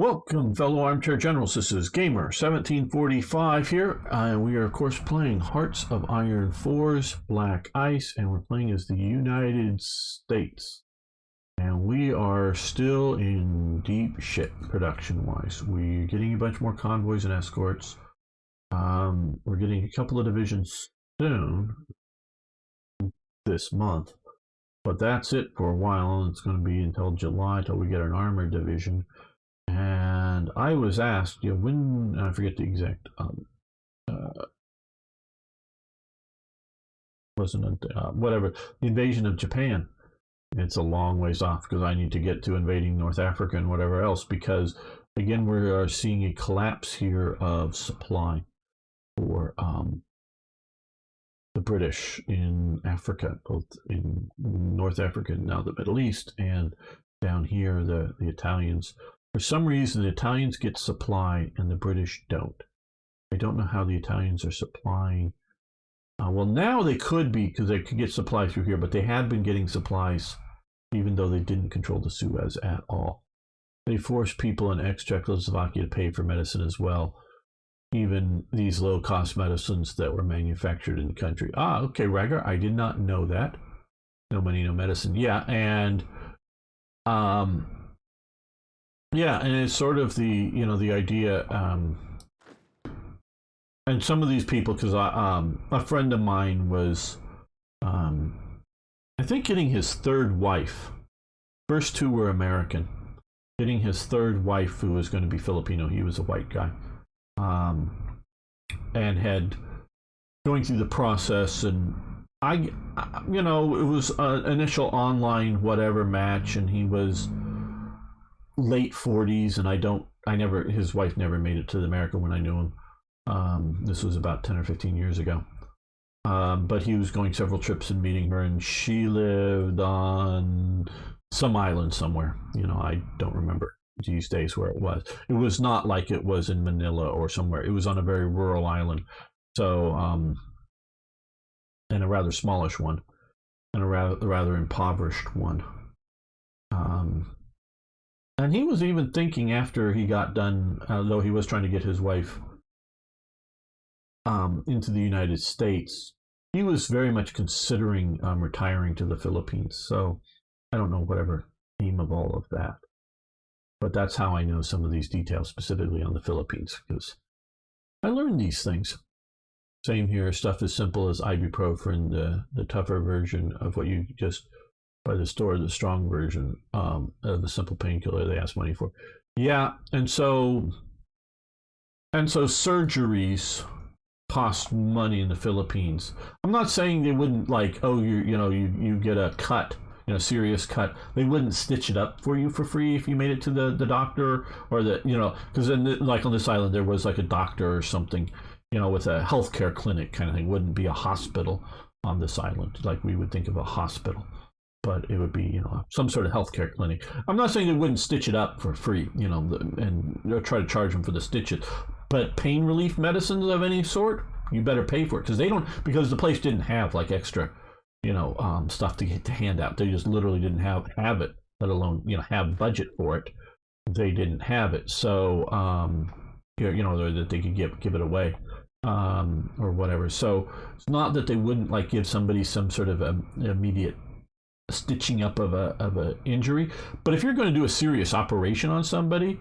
Welcome, fellow armchair generals. This is Gamer 1745 here. We are, of course, playing Hearts of Iron 4's Black Ice, and we're playing as the United States. And we are still in deep shit production-wise. We're getting a bunch more convoys and escorts. We're getting a couple of divisions soon this month. But that's it for a while. It's going to be until July till we get an armored division. And I was asked, when I forget the exact, whatever, the invasion of Japan. It's a long ways off because I need to get to invading North Africa and whatever else, because again, we are seeing a collapse here of supply for the British in Africa, both in North Africa and now the Middle East, and down here, the Italians. For some reason, the Italians get supply and the British don't. I don't know how the Italians are supplying. Well, now they could be, because they could get supply through here, but they had been getting supplies even though they didn't control the Suez at all. They forced people in ex-Czechoslovakia to pay for medicine as well. Even these low-cost medicines that were manufactured in the country. Okay, Rager, I did not know that. No money, no medicine. Yeah, and yeah, and it's sort of the the idea, and some of these people, because a friend of mine was, I think, getting his third wife. First two were American. Getting his third wife, who was going to be Filipino. He was a white guy, and had going through the process, and it was an initial online whatever match, and he was late 40s, and his wife never made it to America when I knew him. This was about 10 or 15 years ago. But he was going several trips and meeting her, and she lived on some island somewhere. I don't remember these days where it was. It was not like it was in Manila or somewhere. It was on a very rural island. So, and a rather smallish one, and a rather impoverished one. And he was even thinking after he got done, though he was trying to get his wife into the United States, he was very much considering retiring to the Philippines. So I don't know whatever came of all of that. But that's how I know some of these details specifically on the Philippines, because I learned these things. Same here, stuff as simple as ibuprofen, the tougher version of what you just by the store, the strong version of the simple painkiller they ask money for. Yeah, and so surgeries cost money in the Philippines. I'm not saying they wouldn't, like, you get a cut, serious cut. They wouldn't stitch it up for you for free if you made it to the doctor, or because then, like on this island, there was like a doctor or something, with a healthcare clinic kind of thing. It wouldn't be a hospital on this island like we would think of a hospital. But it would be, some sort of healthcare clinic. I'm not saying they wouldn't stitch it up for free, and try to charge them for the stitches. But pain relief medicines of any sort, you better pay for it, because the place didn't have like extra, stuff to hand out. They just literally didn't have it, let alone have budget for it. They didn't have it, so that they could give it away. Or whatever. So it's not that they wouldn't like give somebody some sort of immediate stitching up of a injury, but if you're going to do a serious operation on somebody,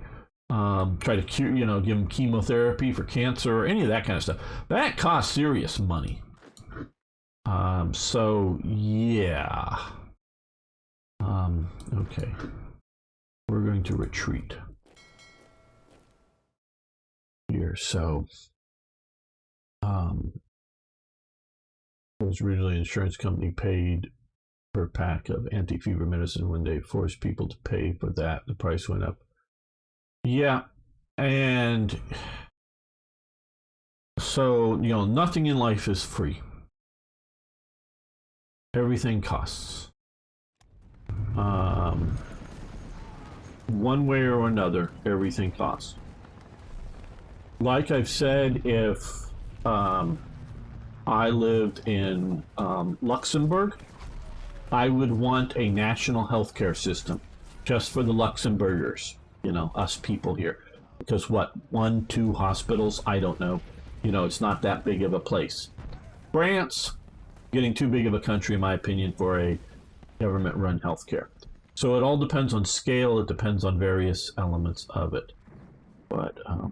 try to cure, give them chemotherapy for cancer or any of that kind of stuff, that costs serious money. So yeah. Okay, we're going to retreat here. So was originally an insurance company paid per pack of anti-fever medicine. When they forced people to pay for that, the price went up. Yeah, and so nothing in life is free. Everything costs. One way or another, everything costs. Like I've said, if I lived in Luxembourg, I would want a national healthcare system just for the Luxembourgers. us people here. Because what, one, two hospitals? I don't know. It's not that big of a place. France, getting too big of a country, in my opinion, for a government-run healthcare. So it all depends on scale. It depends on various elements of it. But got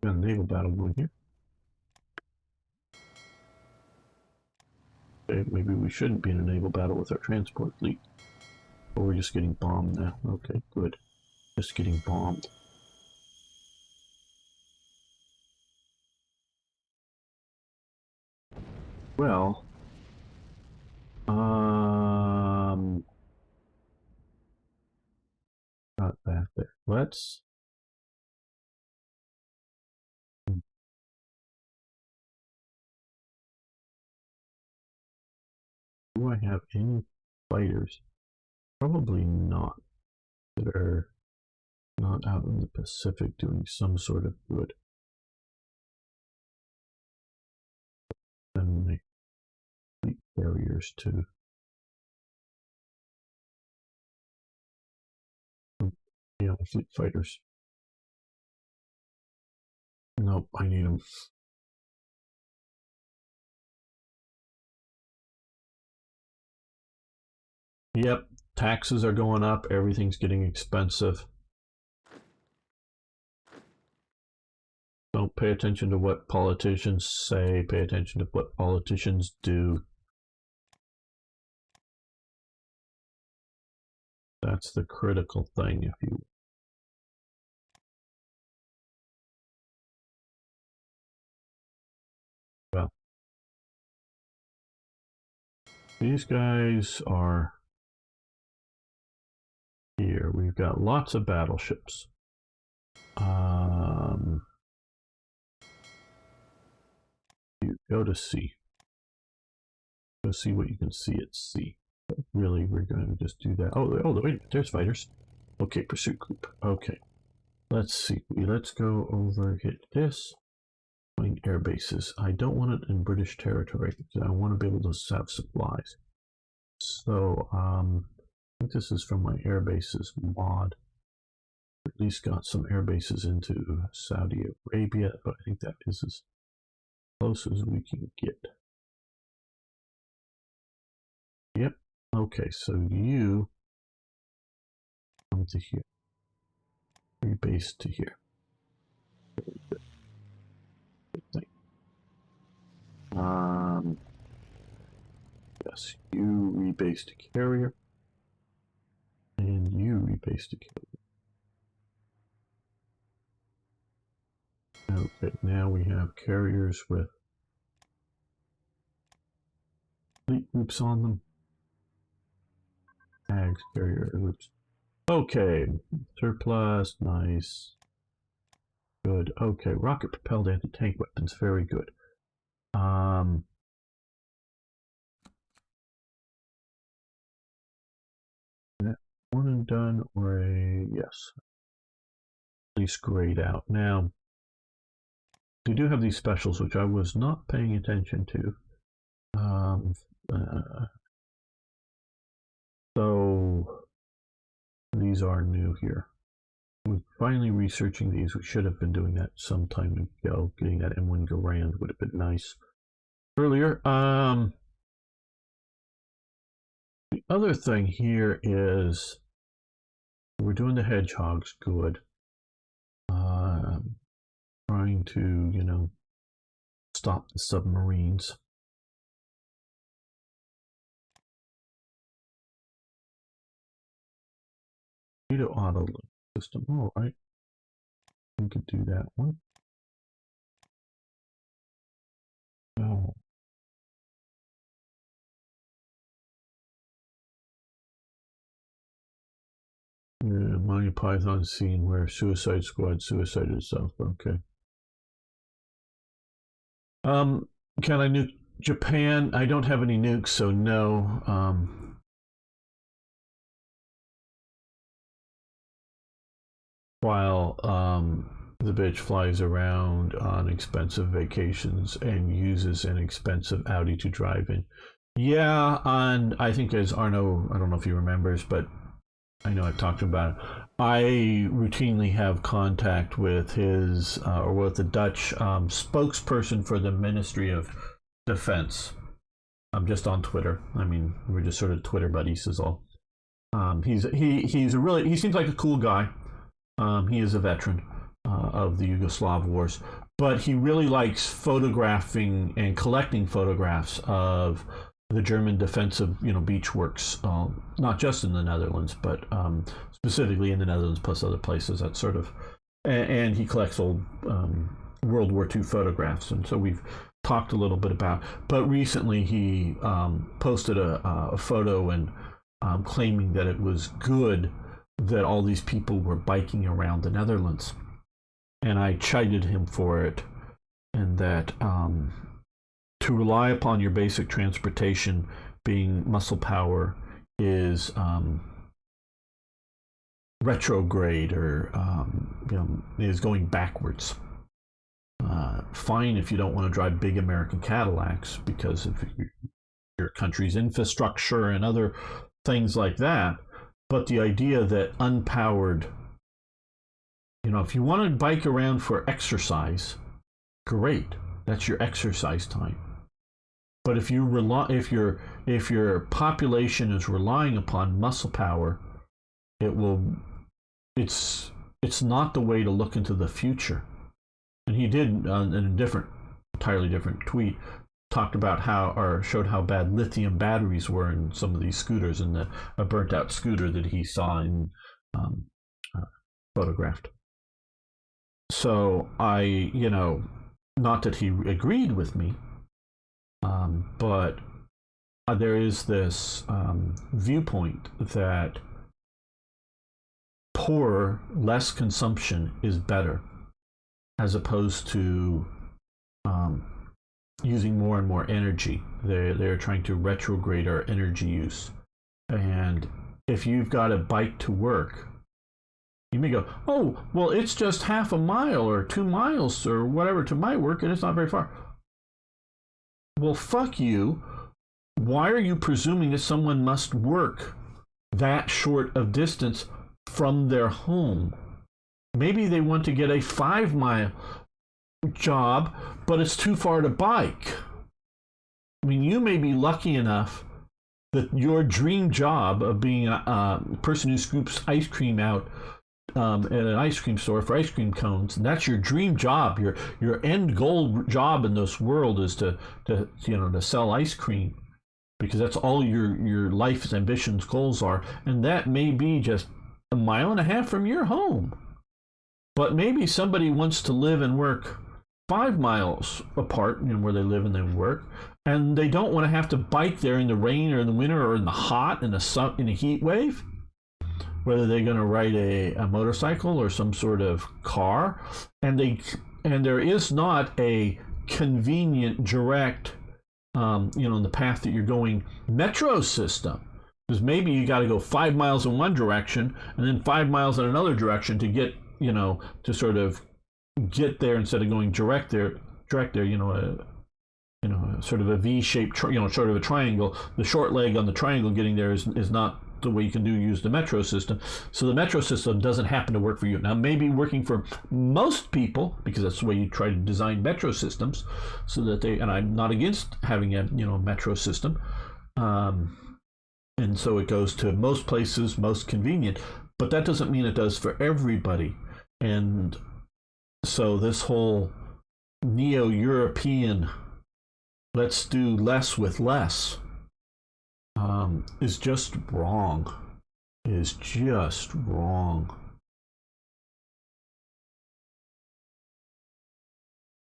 a naval battle going here. Okay, maybe we shouldn't be in a naval battle with our transport fleet. Or we're just getting bombed now. Okay, good. Just getting bombed. Well, not that there. Let's. Do I have any fighters? Probably not. That are not out in the Pacific doing some sort of good. Then my fleet carriers too. Yeah, fleet fighters. Nope, I need them. Yep, taxes are going up. Everything's getting expensive. Don't pay attention to what politicians say. Pay attention to what politicians do. That's the critical thing. If you well, these guys are here. We've got lots of battleships. You go to sea. Go see what you can see at sea. But really, we're going to just do that. Oh, wait a minute. There's fighters. Okay, pursuit group. Okay. Let's see. Let's go over, hit this. Find air bases. I don't want it in British territory because I want to be able to have supplies. So, I think this is from my air bases mod. At least got some air bases into Saudi Arabia, but I think that is as close as we can get. Yep. Okay, so you come to here. Rebase to here. Good thing. Yes, you rebase to carrier. And you rebase to carrier. Okay, now we have carriers with fleet groups on them. Tags, carrier groups. Okay, surplus, nice. Good. Okay, rocket propelled anti-tank weapons, very good. One and done or a yes. At least grayed out. Now, we do have these specials, which I was not paying attention to. So these are new here. We're finally researching these. We should have been doing that some time ago. Getting that M1 Garand would have been nice earlier. The other thing here is we're doing the hedgehogs good. Trying to, stop the submarines. Auto system. All right. We could do that one. Oh. Yeah, Monty Python scene where Suicide Squad suicided itself. Okay. Can I nuke Japan? I don't have any nukes, so no. While The bitch flies around on expensive vacations and uses an expensive Audi to drive in. Yeah, and I think as Arno, I don't know if he remembers, but I know I've talked about it. I routinely have contact with his, or with the Dutch spokesperson for the Ministry of Defense. I'm just on Twitter. I mean, we're just sort of Twitter buddies, is all. He's a really, he seems like a cool guy. He is a veteran of the Yugoslav wars, but he really likes photographing and collecting photographs of the German defensive, beach works, not just in the Netherlands, but specifically in the Netherlands plus other places. That sort of, and he collects old World War II photographs, and so we've talked a little bit about. But recently, he posted a photo and claiming that it was good that all these people were biking around the Netherlands, and I chided him for it, and that to rely upon your basic transportation being muscle power is retrograde, or is going backwards. Fine if you don't want to drive big American Cadillacs because of your country's infrastructure and other things like that, but the idea that unpowered, if you want to bike around for exercise, great, that's your exercise time. But if your population is relying upon muscle power, it's not the way to look into the future. And he did, in a entirely different tweet, talked about showed how bad lithium batteries were in some of these scooters, and a burnt out scooter that he saw and photographed. So I, not that he agreed with me, but there is this viewpoint that poorer, less consumption is better, as opposed to using more and more energy. They're trying to retrograde our energy use. And if you've got a bike to work, you may go, oh, well, it's just half a mile or 2 miles or whatever to my work, and it's not very far. Well, fuck you. Why are you presuming that someone must work that short of distance from their home? Maybe they want to get a 5-mile job, but it's too far to bike. I mean, you may be lucky enough that your dream job of being a person who scoops ice cream out at an ice cream store for ice cream cones, and that's your dream job. Your end goal job in this world is to sell ice cream, because that's all your life's ambitions, goals are, and that may be just 1.5 miles from your home. But maybe somebody wants to live and work 5 miles apart, where they live and they work, and they don't want to have to bike there in the rain or in the winter or in the hot, in a heat wave. Whether they're going to ride a motorcycle or some sort of car, and there is not a convenient, direct, in the path that you're going, metro system. Because maybe you got to go 5 miles in one direction and then 5 miles in another direction to get, to sort of get there, instead of going direct there, sort of a V-shaped, sort of a triangle. The short leg on the triangle getting there is not the way you can use the metro system. So the metro system doesn't happen to work for you. Now, maybe working for most people, because that's the way you try to design metro systems, so that and I'm not against having a metro system, and so it goes to most places most convenient, but that doesn't mean it does for everybody. And so this whole neo-European, let's do less with less, is just wrong. Is just wrong.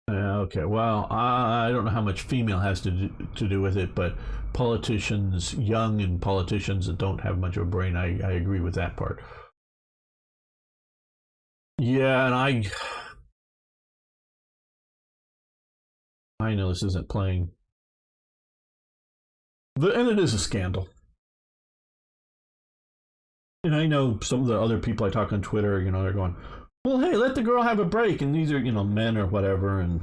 Okay, well, I don't know how much female has to do with it, but politicians, young and politicians that don't have much of a brain, I agree with that part. Yeah, and I know this isn't playing, and it is a scandal. And I know some of the other people I talk on Twitter, they're going, Well, hey, let the girl have a break, and these are men or whatever, and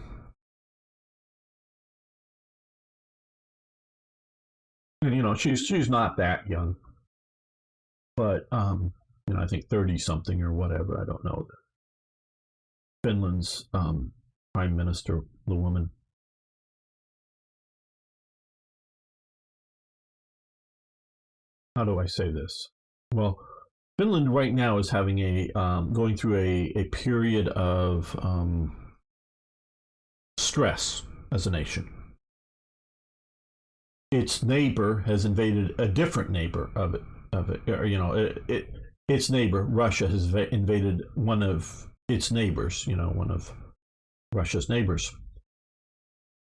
she's not that young, but I think 30 something or whatever. I don't know. Finland's prime minister, the woman. How do I say this? Well, Finland right now is having going through a period of stress as a nation. Its neighbor has invaded a different neighbor of it. Or, its neighbor Russia has invaded one of its neighbors. One of Russia's neighbors,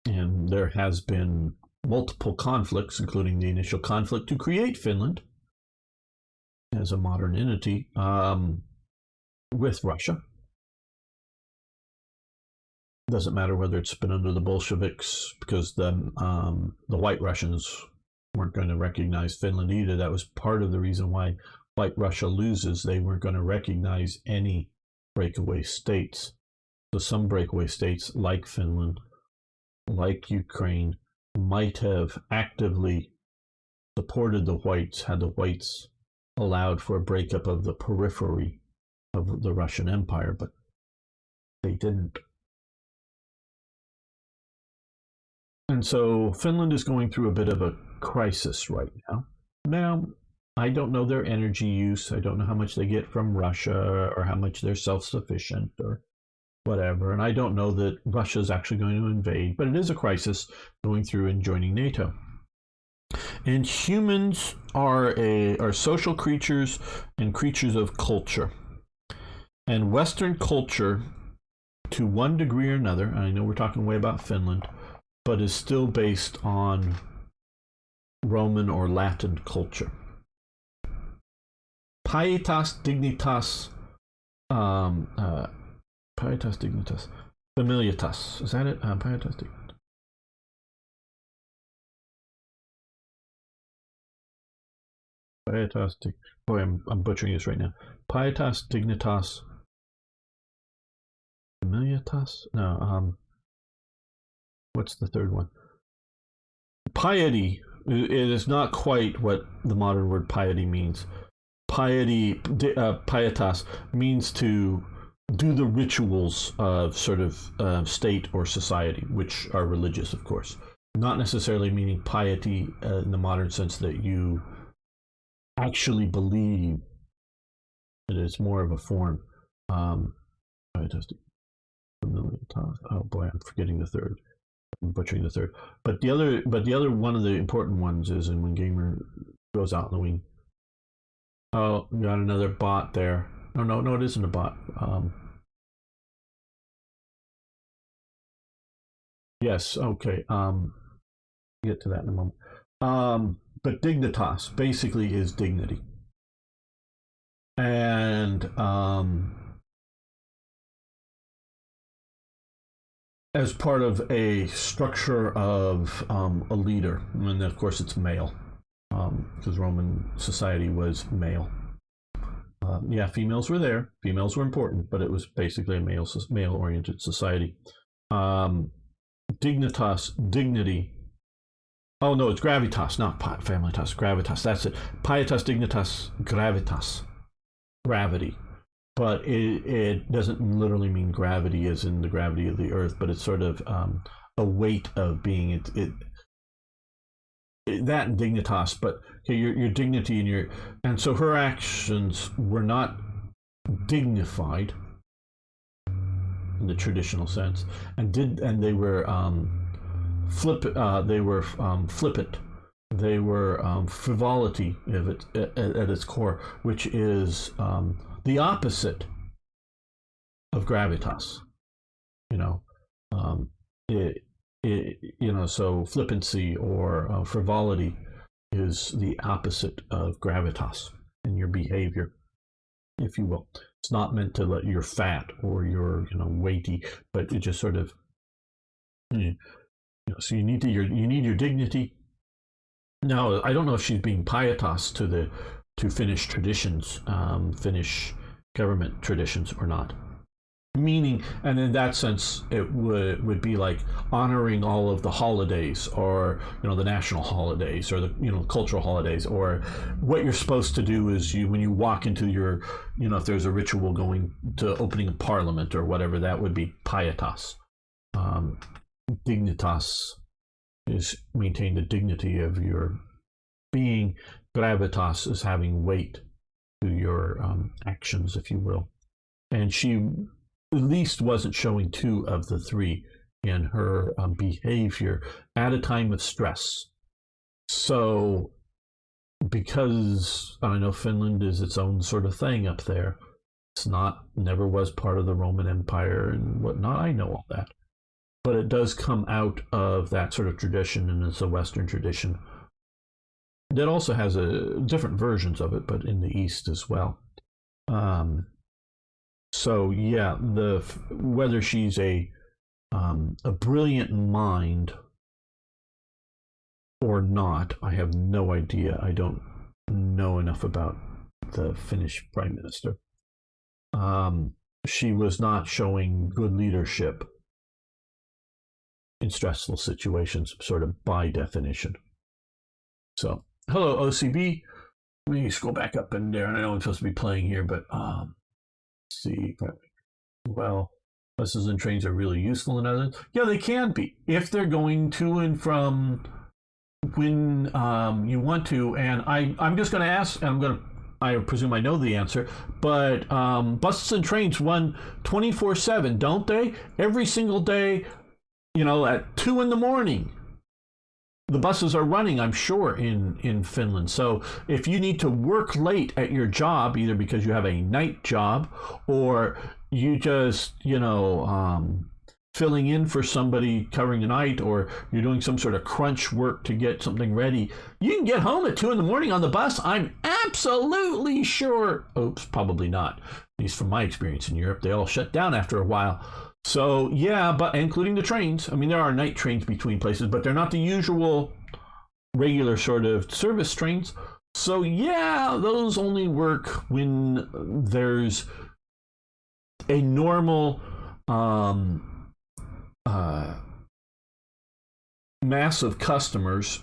and there has been multiple conflicts, including the initial conflict to create Finland as a modern entity with Russia. Doesn't matter whether it's been under the Bolsheviks, because the White Russians weren't going to recognize Finland either. That was part of the reason why White Russia loses. They weren't going to recognize any breakaway states. So some breakaway states, like Finland, like Ukraine, might have actively supported the whites had the whites allowed for a breakup of the periphery of the Russian Empire, but they didn't. And so Finland is going through a bit of a crisis right now. Now, I don't know their energy use. I don't know how much they get from Russia or how much they're self-sufficient or whatever. And I don't know that Russia is actually going to invade, but it is a crisis going through and joining NATO. And humans are social creatures and creatures of culture. And Western culture, to one degree or another, and I know we're talking way about Finland, but is still based on Roman or Latin culture. Pietas dignitas, pietas dignitas, familiatas. Is that it? Pietas dignitas. Pietas dig. Boy, I'm butchering this right now. Pietas dignitas, familiatas. No. What's the third one? Piety. It is not quite what the modern word piety means. Piety, pietas, means to do the rituals of sort of state or society, which are religious, of course. Not necessarily meaning piety in the modern sense that you actually believe. It is more of a form. Pietas. Oh boy, I'm forgetting the third. I'm butchering the third. But the other one of the important ones is when Gamer goes out in the wing. Oh, we got another bot there. No, it isn't a bot. Yes, okay. Get to that in a moment. But dignitas basically is dignity. And as part of a structure of a leader, and of course it's male, because Roman society was male. Yeah, females were there. Females were important, but it was basically a male-oriented society. Dignitas, dignity. Oh no, it's gravitas, not familitas. Gravitas. That's it. Pietas dignitas gravitas, gravity. But it doesn't literally mean gravity as in the gravity of the earth, but it's sort of a weight of being. That and dignitas, but okay, your dignity and so her actions were not dignified in the traditional sense, and they were flippant. They were frivolity at its core, which is the opposite of gravitas. So flippancy or frivolity is the opposite of gravitas in your behavior, if you will. It's not meant to let you're fat or you're weighty, but it just sort of so you need your dignity. Now I don't know if she's being pietas to Finnish traditions, Finnish government traditions or not. meaning, and in that sense it would be like honoring all of the holidays, or the national holidays, or the cultural holidays. Or what you're supposed to do is, when you walk into your, if there's a ritual going to opening a parliament or whatever, that would be pietas. Dignitas is maintain the dignity of your being. Gravitas is having weight to your actions, if you will. And she at least wasn't showing two of the three in her behavior at a time of stress. So, because I know Finland is its own sort of thing up there, it's never was part of the Roman Empire and whatnot. I know all that. But it does come out of that sort of tradition, and it's a Western tradition that also has different versions of it, but in the East as well. So yeah, whether she's a brilliant mind or not, I have no idea. I don't know enough about the Finnish prime minister. She was not showing good leadership in stressful situations, sort of by definition. So, hello OCB. Let me scroll back up in there. I know I'm supposed to be playing here, but see, well, buses and trains are really useful in others. Yeah, they can be if they're going to and from when you want to. And I'm just going to ask, and I presume I know the answer, but buses and trains run 24/7, don't they? Every single day, at 2 a.m. The buses are running, I'm sure, in Finland. So if you need to work late at your job, either because you have a night job or you just, filling in for somebody covering the night, or you're doing some sort of crunch work to get something ready, you can get home at 2 a.m. on the bus. I'm absolutely sure. Oops, probably not. At least from my experience in Europe, they all shut down after a while. So yeah, but including the trains. I mean, there are night trains between places, but they're not the usual regular sort of service trains. So yeah, those only work when there's a normal mass of customers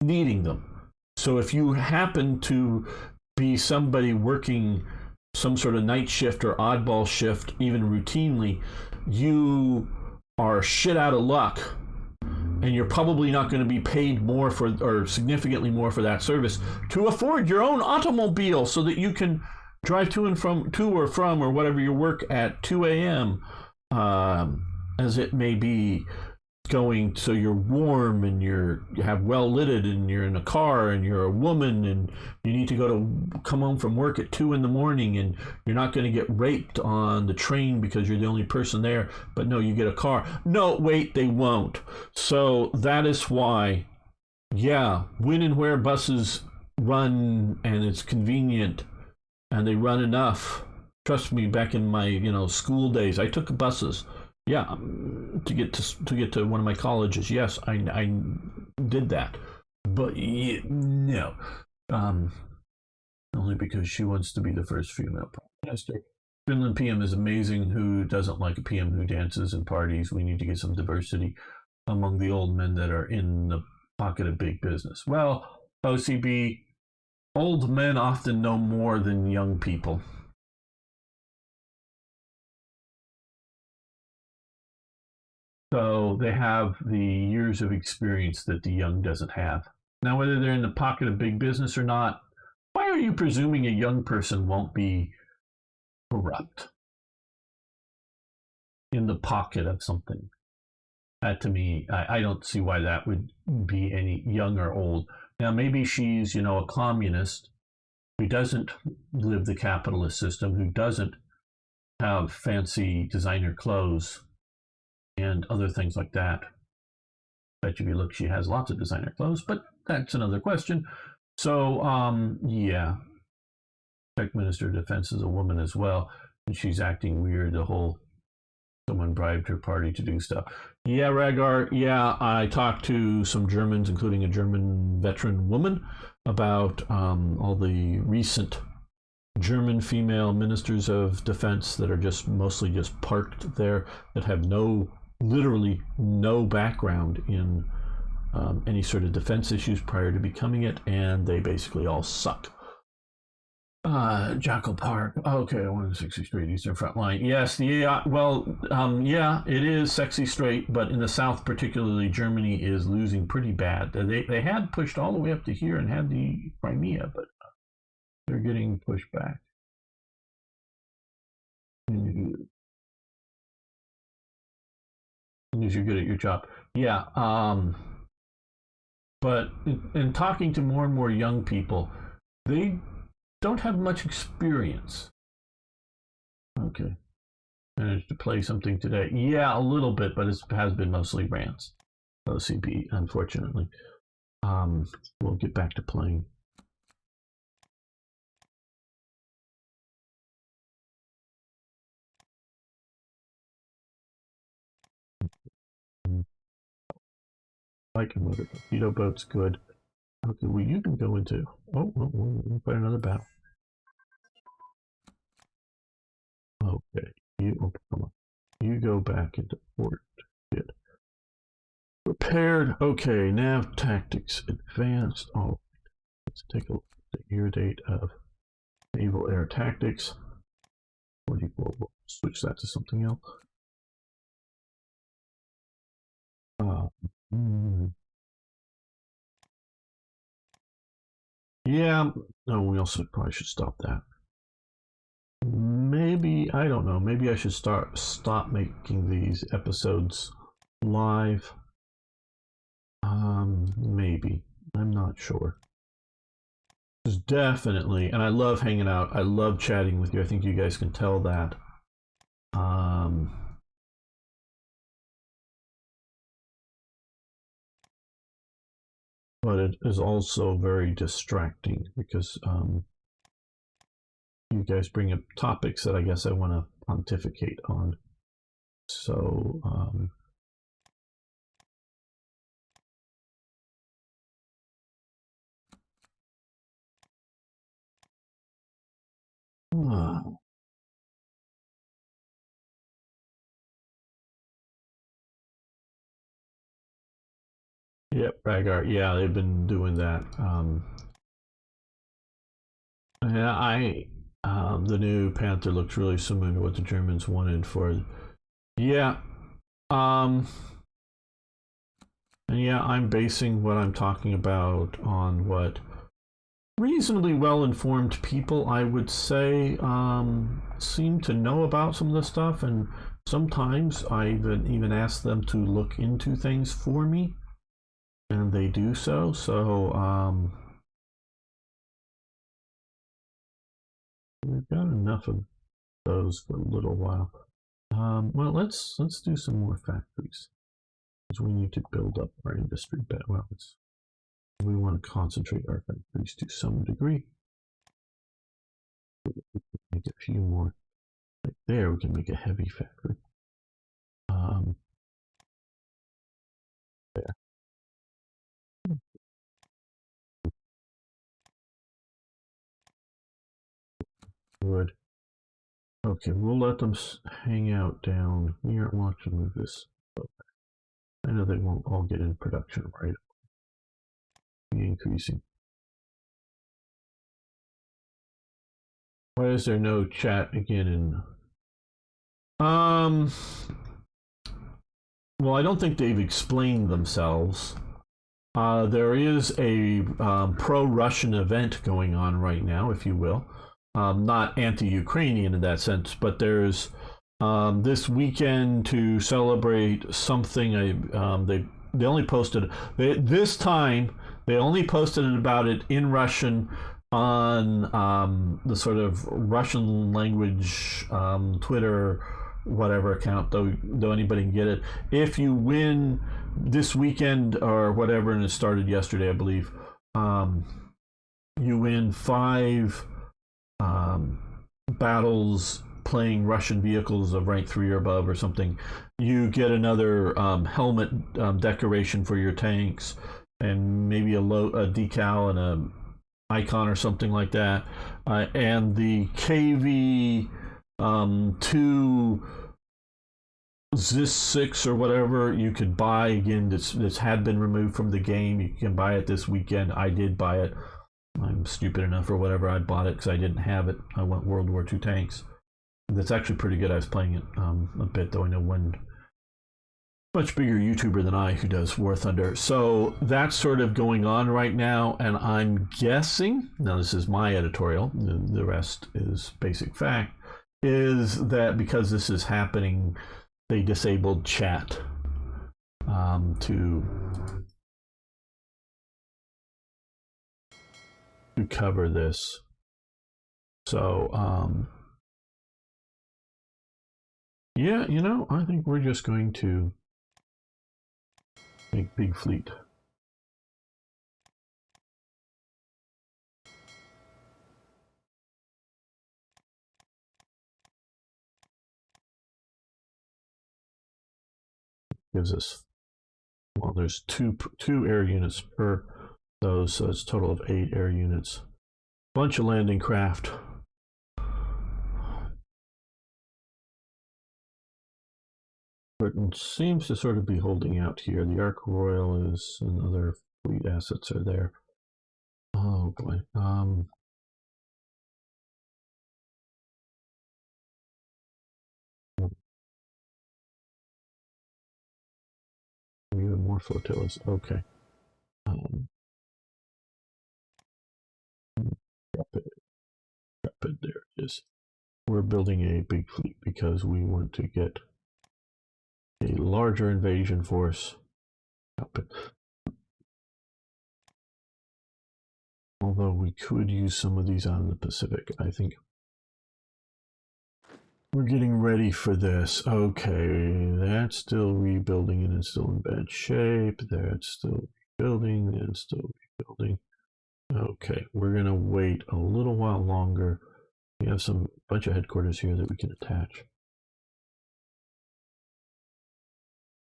needing them. So if you happen to be somebody working some sort of night shift or oddball shift, even routinely, you are shit out of luck, and you're probably not going to be paid more for, or significantly more for, that service to afford your own automobile so that you can drive to or from or whatever your work at 2 a.m. As it may be going, so you're warm and you have well lighted, and you're in a car and you're a woman and you need to come home from work at 2 a.m. and you're not going to get raped on the train because you're the only person there, but no, you get a car. No, wait, they won't. So that is why, yeah, when and where buses run and it's convenient and they run enough. Trust me, back in my school days, I took buses. Yeah, to get to one of my colleges. Yes, I did that, but no, only because she wants to be the first female prime minister. Finland PM is amazing. Who doesn't like a PM who dances and parties? We need to get some diversity among the old men that are in the pocket of big business. Well, OCB, old men often know more than young people. So they have the years of experience that the young doesn't have. Now, whether they're in the pocket of big business or not, why are you presuming a young person won't be corrupt in the pocket of something? That, to me, I don't see why that would be any young or old. Now, maybe she's, a communist who doesn't live the capitalist system, who doesn't have fancy designer clothes and other things like that. Bet if you look, she has lots of designer clothes, but that's another question. So, yeah, Czech Minister of Defense is a woman as well, and she's acting weird. The whole someone bribed her party to do stuff. Yeah, Ragar. Yeah, I talked to some Germans, including a German veteran woman, about all the recent German female ministers of defense that are just mostly just parked there, that have literally no background in any sort of defense issues prior to becoming it, and they basically all suck. Jackal Park. Okay, 160 Street, Eastern Front Line. Yes, yeah, it is sexy straight, but in the South, particularly, Germany is losing pretty bad. They had pushed all the way up to here and had the Crimea, but they're getting pushed back. Because you're good at your job. Yeah. But in talking to more and more young people, they don't have much experience. Okay. Managed to play something today. Yeah, a little bit, but it has been mostly rants. OCB, unfortunately. We'll get back to playing. Like a motor torpedo boat's good. Okay, well you can go into. Oh, we'll fight another battle. Okay, you go back into port. Good. Prepared. Okay, nav tactics advanced. Oh, let's take a look at the year date of naval air tactics. 44. We'll switch that to something else. Yeah. No, we also probably should stop that. Maybe I don't know. Maybe I should stop making these episodes live. Maybe. I'm not sure. There's definitely, and I love hanging out. I love chatting with you. I think you guys can tell that. But it is also very distracting because you guys bring up topics that I guess I want to pontificate on. So, yep, Braggart. Yeah, they've been doing that. Yeah, the new Panther looks really similar to what the Germans wanted for. Yeah, and yeah, I'm basing what I'm talking about on what reasonably well-informed people, I would say, seem to know about some of this stuff, and sometimes I even ask them to look into things for me, and they do so. So we've got enough of those for a little while. Well, let's do some more factories because we need to build up our industry better. Well, we want to concentrate our factories to some degree. Make a few more. Right there, we can make a heavy factory. There. Good. Okay, we'll let them hang out down here. We'll have to move this. I know they won't all get in production right away. Increasing. Why is there no chat again in? Well, I don't think they've explained themselves. There is a pro-Russian event going on right now, if you will. Not anti-Ukrainian in that sense, but there's this weekend to celebrate something. They only posted this time. They only posted about it in Russian on the sort of Russian language Twitter whatever account, though anybody can get it. If you win this weekend or whatever, and it started yesterday, I believe, you win 5 battles playing Russian vehicles of rank 3 or above or something. You get another helmet decoration for your tanks, and maybe a decal and icon or something like that. And the KV 2 Zis 6 or whatever you could buy again. This had been removed from the game. You can buy it this weekend. I did buy it. I'm stupid enough or whatever. I bought it because I didn't have it. I went World War II tanks. That's actually pretty good. I was playing it a bit, though. I know one much bigger YouTuber than I who does War Thunder. So that's sort of going on right now, and I'm guessing, now this is my editorial, the rest is basic fact, is that because this is happening, they disabled chat to cover this. So yeah, you know, I think we're just going to make big fleet. Gives us, well, there's two air units per those, so it's a total of 8 air units. Bunch of landing craft. Britain seems to sort of be holding out here. The Ark Royal is, and other fleet assets are there. Oh boy. Even more flotillas. Okay. Rapid. There it is. We're building a big fleet because we want to get a larger invasion force. Although we could use some of these out in the Pacific, I think. We're getting ready for this. Okay, that's still rebuilding and it's still in bad shape. That's still rebuilding and still rebuilding. Okay, we're gonna wait a little while longer. We have some bunch of headquarters here that we can attach.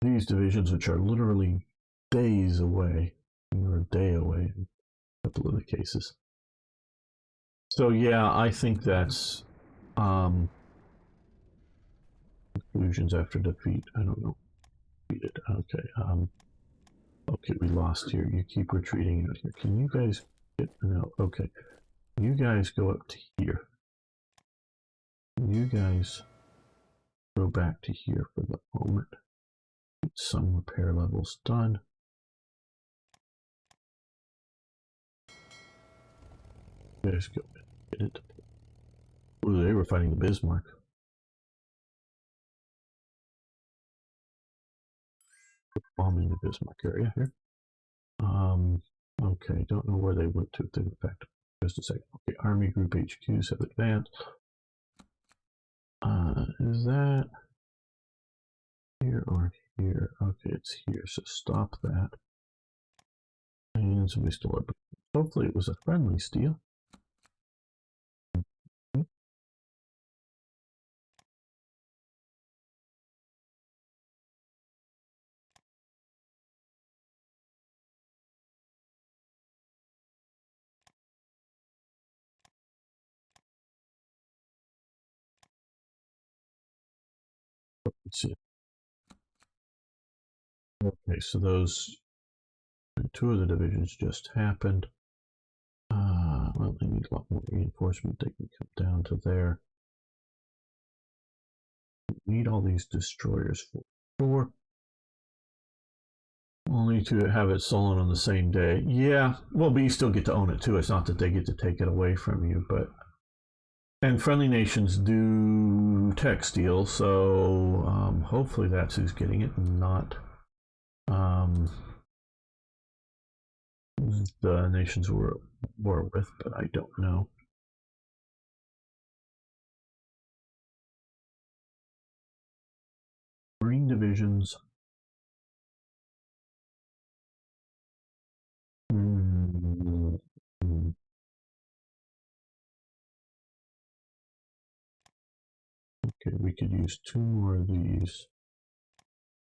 These divisions, which are literally days away, or a day away in a couple of the cases. So yeah, I think that's conclusions after defeat. I don't know. Defeated. Okay. Okay, we lost here. You keep retreating out here. Can you guys get no? Okay. You guys go up to here. You guys go back to here for the moment. Get some repair levels done. You guys go get it. Ooh, they were fighting the Bismarck. Bombing the Bismarck area here. Okay, don't know where they went to. In fact, just a second. Okay, Army Group HQs have advanced. Is that here or here? Okay, it's here, so stop that. And somebody stole it. Hopefully it was a friendly steal. Let's see. Okay, so those 2 of the divisions just happened. Well, they need a lot more reinforcement. They can come down to there. We need all these destroyers for sure. Only to have it stolen on the same day. Yeah, well, but you still get to own it too. It's not that they get to take it away from you, but and friendly nations do tech steal, so hopefully that's who's getting it, not the nations we're war with, but I don't know. Marine divisions. Okay, we could use 2 more of these.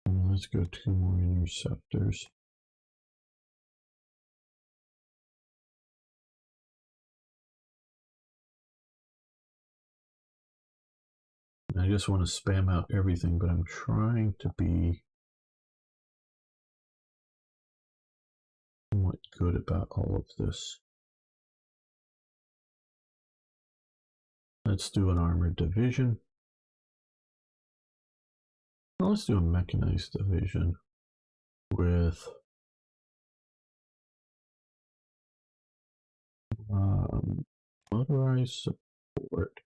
Let's go 2 more interceptors. I just want to spam out everything, but I'm trying to be somewhat good about all of this. Let's do an armored division. Well, let's do a mechanized division with motorized support.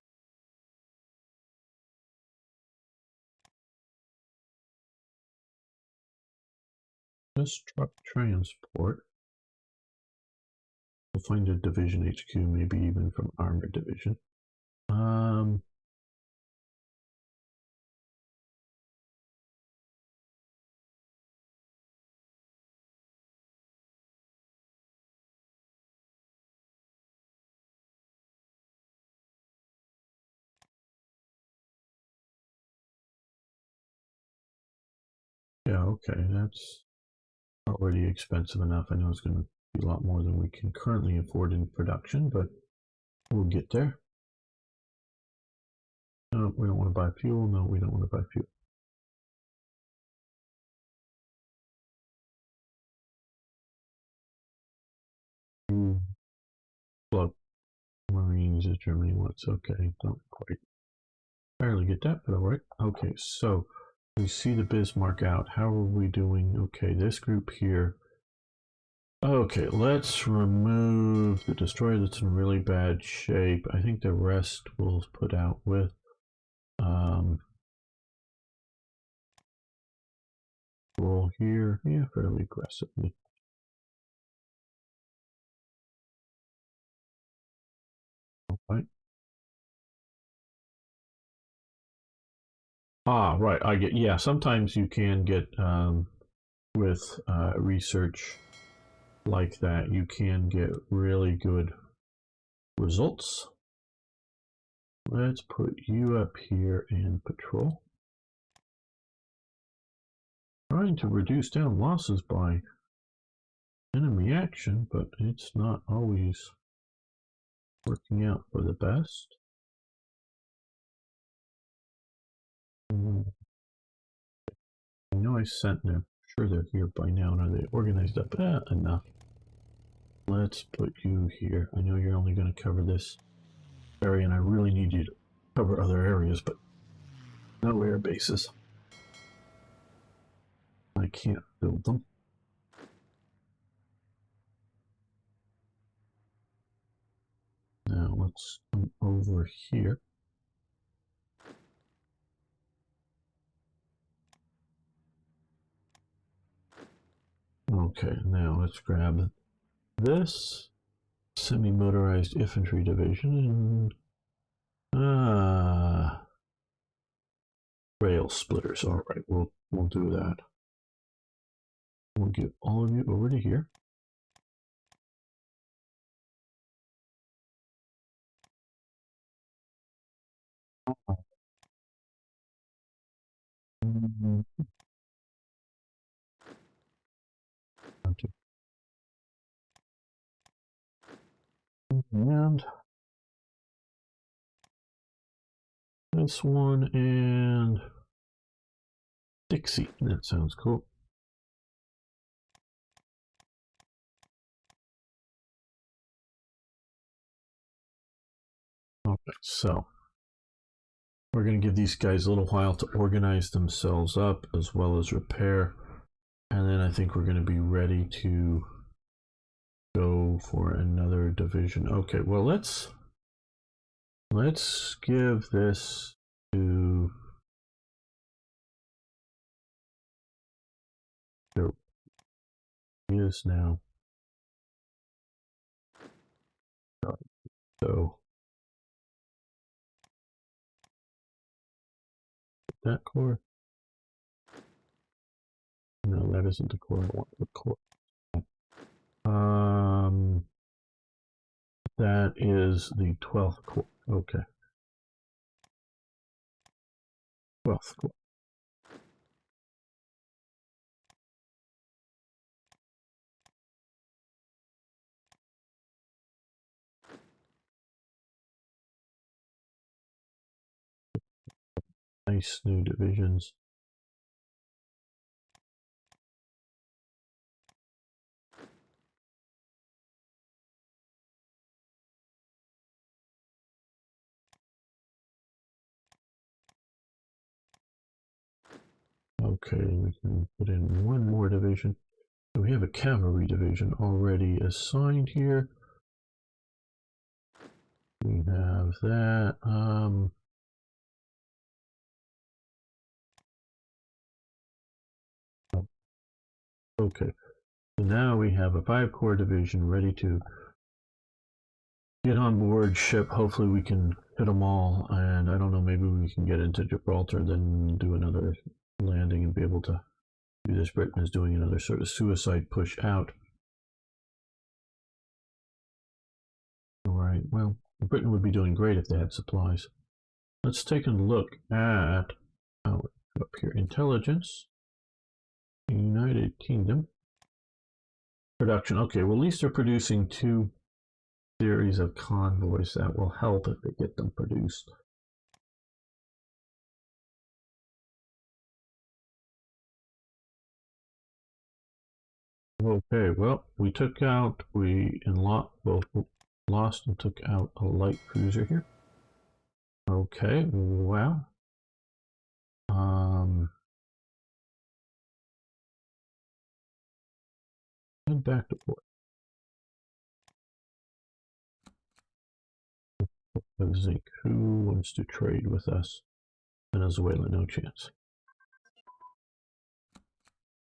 Just truck transport. We'll find a division HQ, maybe even from armored division. Yeah, okay, that's already expensive enough. I know it's going to be a lot more than we can currently afford in production, but we'll get there. No, we don't want to buy fuel. No, we don't want to buy fuel. Club Marines is Germany wants. Okay, don't quite barely get that, but all right. Okay, so we see the Bismarck out. How are we doing? Okay, this group here. Okay, let's remove the destroyer that's in really bad shape. I think the rest we'll put out with. Roll here, yeah, fairly aggressively. Right. Ah, right. I get. Yeah, sometimes you can get with research like that, you can get really good results. Let's put you up here and patrol. Trying to reduce down losses by enemy action, but it's not always working out for the best. I know I sent them. Sure, they're here by now. And are they organized up? Enough. Let's put you here. I know you're only going to cover this area, and I really need you to cover other areas, but no air bases. I can't build them. Now let's come over here. Okay, now let's grab this semi-motorized infantry division and rail splitters. All right, we'll do that. We'll get all of you over to here. And this one and Dixie. That sounds cool. Okay, so we're going to give these guys a little while to organize themselves up as well as repair. And then I think we're going to be ready to go for another division. Okay, well let's give this to there is now. So that core. No, that isn't the core. I want the core. That is the 12th core. Okay. 12th core. Nice new divisions. Okay, we can put in one more division. So we have a cavalry division already assigned here. We have that. Okay, so now we have a 5-corps division ready to get on board ship. Hopefully we can hit them all, and I don't know, maybe we can get into Gibraltar, then do another landing and be able to do this. Britain is doing another sort of suicide push out. All right, well, Britain would be doing great if they had supplies. Let's take a look at up here, intelligence, United Kingdom, production. Okay, well, at least they're producing 2 series of convoys. That will help if they get them produced. Okay, well, we both lost and took out a light cruiser here. Okay, well, head back to port. Zinc, who wants to trade with us? Venezuela, no chance.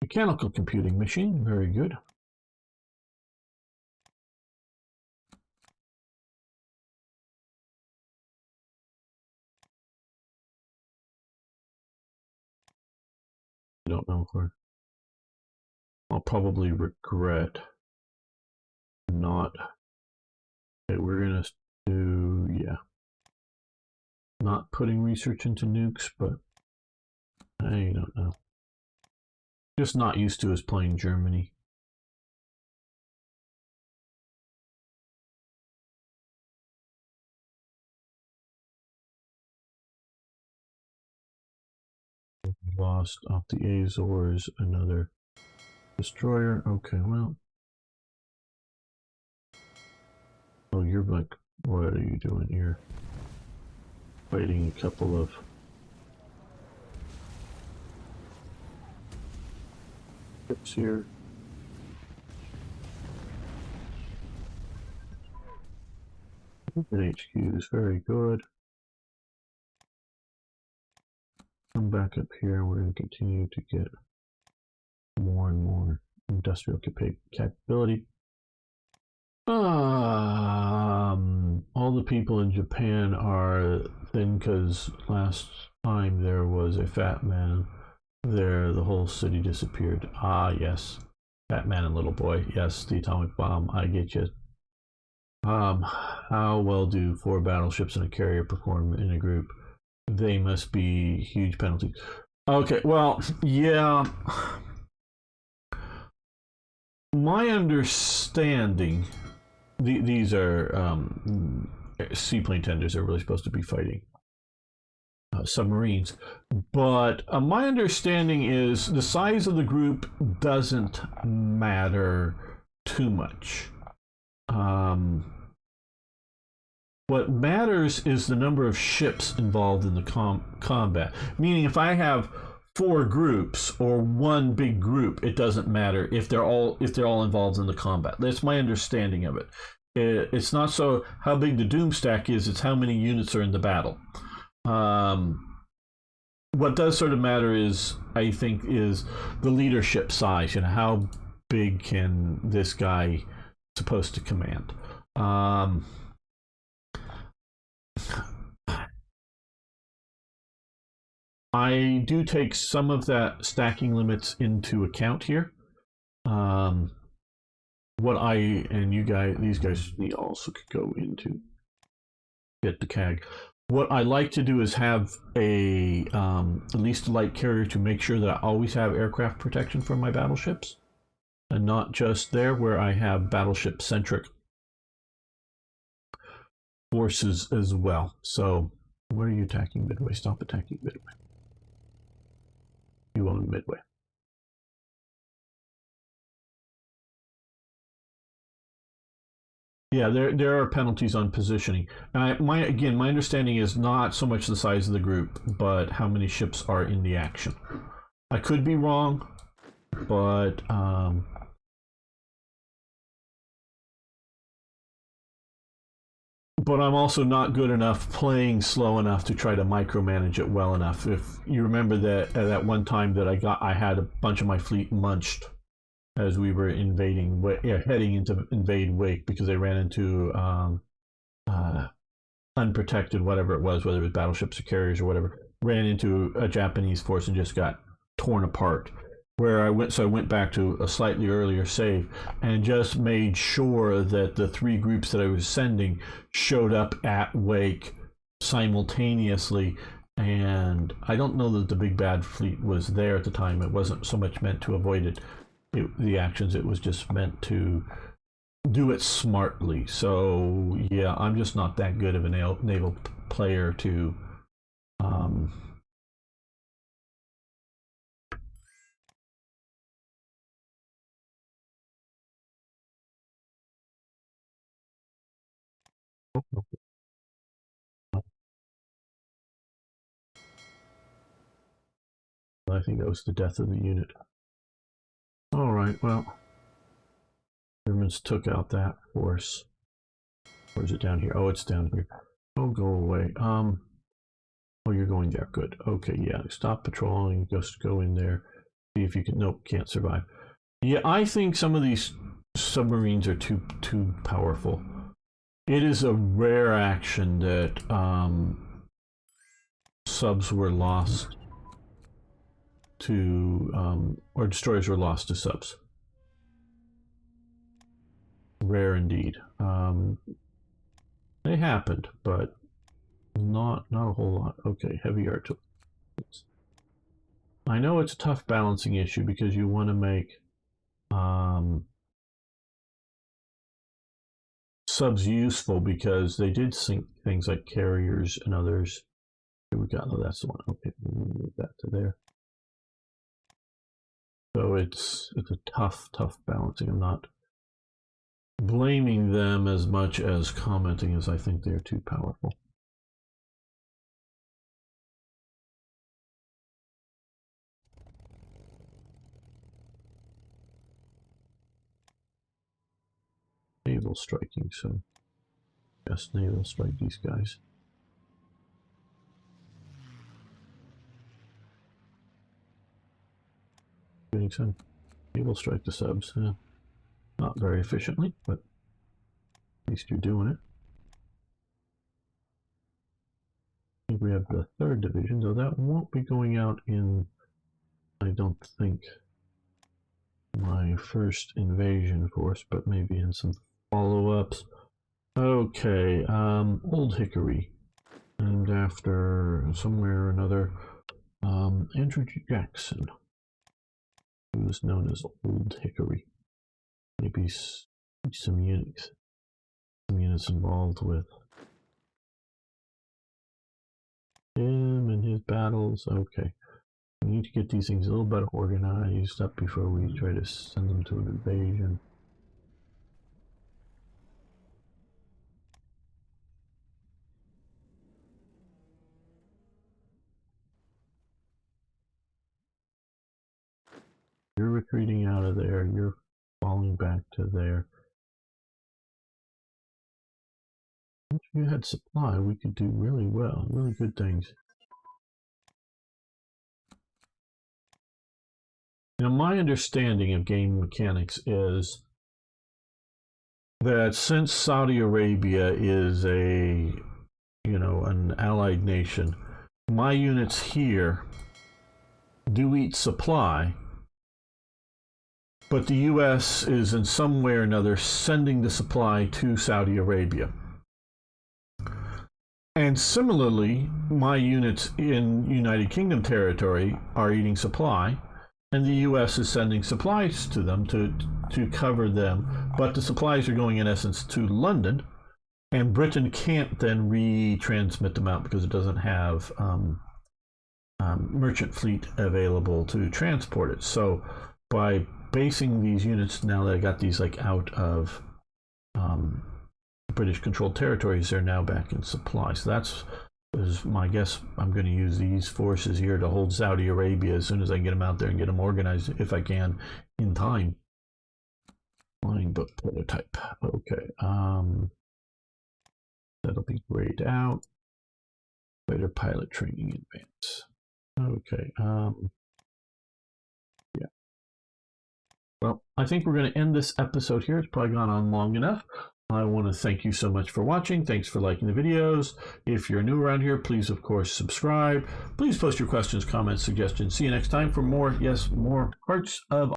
Mechanical computing machine, very good. I don't know if I'll probably regret not. Okay, we're gonna do, yeah, not putting research into nukes, but I don't know. Just not used to us playing Germany. Lost off the Azores, another destroyer. Okay, well. Oh, you're like, what are you doing here? Fighting a couple of ships here. HQ is very good. Come back up here. We're going to continue to get more and more industrial capability. All the people in Japan are thin because last time there was a fat man there, the whole city disappeared. Ah, yes. Fat man and little boy. Yes, the atomic bomb. I get you. How well do 4 battleships and a carrier perform in a group? They must be huge penalties. Okay, well, yeah. My understanding, these are seaplane tenders. They're really supposed to be fighting submarines. But my understanding is the size of the group doesn't matter too much. What matters is the number of ships involved in the combat. Meaning, if I have 4 groups or 1 big group, it doesn't matter if they're all involved in the combat. That's my understanding of it. It's not so how big the doom stack is; it's how many units are in the battle. What does sort of matter is, I think, is the leadership size. You know, how big can this guy supposed to command? I do take some of that stacking limits into account here. What I and you guys, these guys, also could go into get the CAG. What I like to do is have at least a light carrier to make sure that I always have aircraft protection for my battleships, and not just there where I have battleship centric forces as well. So, what are you attacking Midway? Stop attacking Midway. You own Midway. Yeah, there are penalties on positioning. My understanding is not so much the size of the group, but how many ships are in the action. I could be wrong, but I'm also not good enough playing slow enough to try to micromanage it well enough. If you remember that at that one time that I had a bunch of my fleet munched as we were heading into invade Wake because they ran into unprotected whatever it was, whether it was battleships or carriers or whatever, ran into a Japanese force and just got torn apart. Where I went back to a slightly earlier save and just made sure that the three groups that I was sending showed up at Wake simultaneously. And I don't know that the big bad fleet was there at the time. It wasn't so much meant to avoid the actions. It was just meant to do it smartly. So yeah, I'm just not that good of a naval player to I think that was the death of the unit. All right, well, Germans took out that force. Or is it down here? Oh, it's down here. Oh, go away. Oh, you're going there. Good. Okay, yeah. Stop patrolling. Just go in there. See if you can. Nope, can't survive. Yeah, I think some of these submarines are too powerful. It is a rare action that subs were lost to, or destroyers were lost to subs. Rare indeed. They happened, but not a whole lot. Okay, heavy artillery. I know it's a tough balancing issue because you want to make subs useful because they did sink things like carriers and others. Here we got. Oh, that's the one. Okay, we'll move that to there. So it's a tough balancing. I'm not blaming them as much as commenting as I think they're too powerful. Naval striking, so yes, naval strike these guys. Getting some naval strike the subs. Not very efficiently, but at least you're doing it. I think we have the 3rd Division, though that won't be going out in, I don't think, my first invasion force, but maybe in some follow-ups. Okay, Old Hickory, named after somewhere or another Andrew Jackson, who was known as Old Hickory. Maybe some units involved with him and his battles. Okay, we need to get these things a little better organized up before we try to send them to an invasion. You're retreating out of there. You're falling back to there. If you had supply, we could do really well. Really good things. Now, my understanding of game mechanics is that since Saudi Arabia is an allied nation, my units here do eat supply, but the U.S. is in some way or another sending the supply to Saudi Arabia. And similarly, my units in United Kingdom territory are eating supply, and the U.S. is sending supplies to them to cover them, but the supplies are going in essence to London, and Britain can't then retransmit them out because it doesn't have merchant fleet available to transport it. So by basing these units, now that I got these like out of British controlled territories, they're now back in supply. So that's is my guess. I'm going to use these forces here to hold Saudi Arabia as soon as I get them out there and get them organized, if I can, in time. Flying book prototype. Okay. That'll be grayed out. Better pilot training advance. Okay. Yeah. Well, I think we're going to end this episode here. It's probably gone on long enough. I want to thank you so much for watching. Thanks for liking the videos. If you're new around here, please, of course, subscribe. Please post your questions, comments, suggestions. See you next time for more, yes, more Hearts of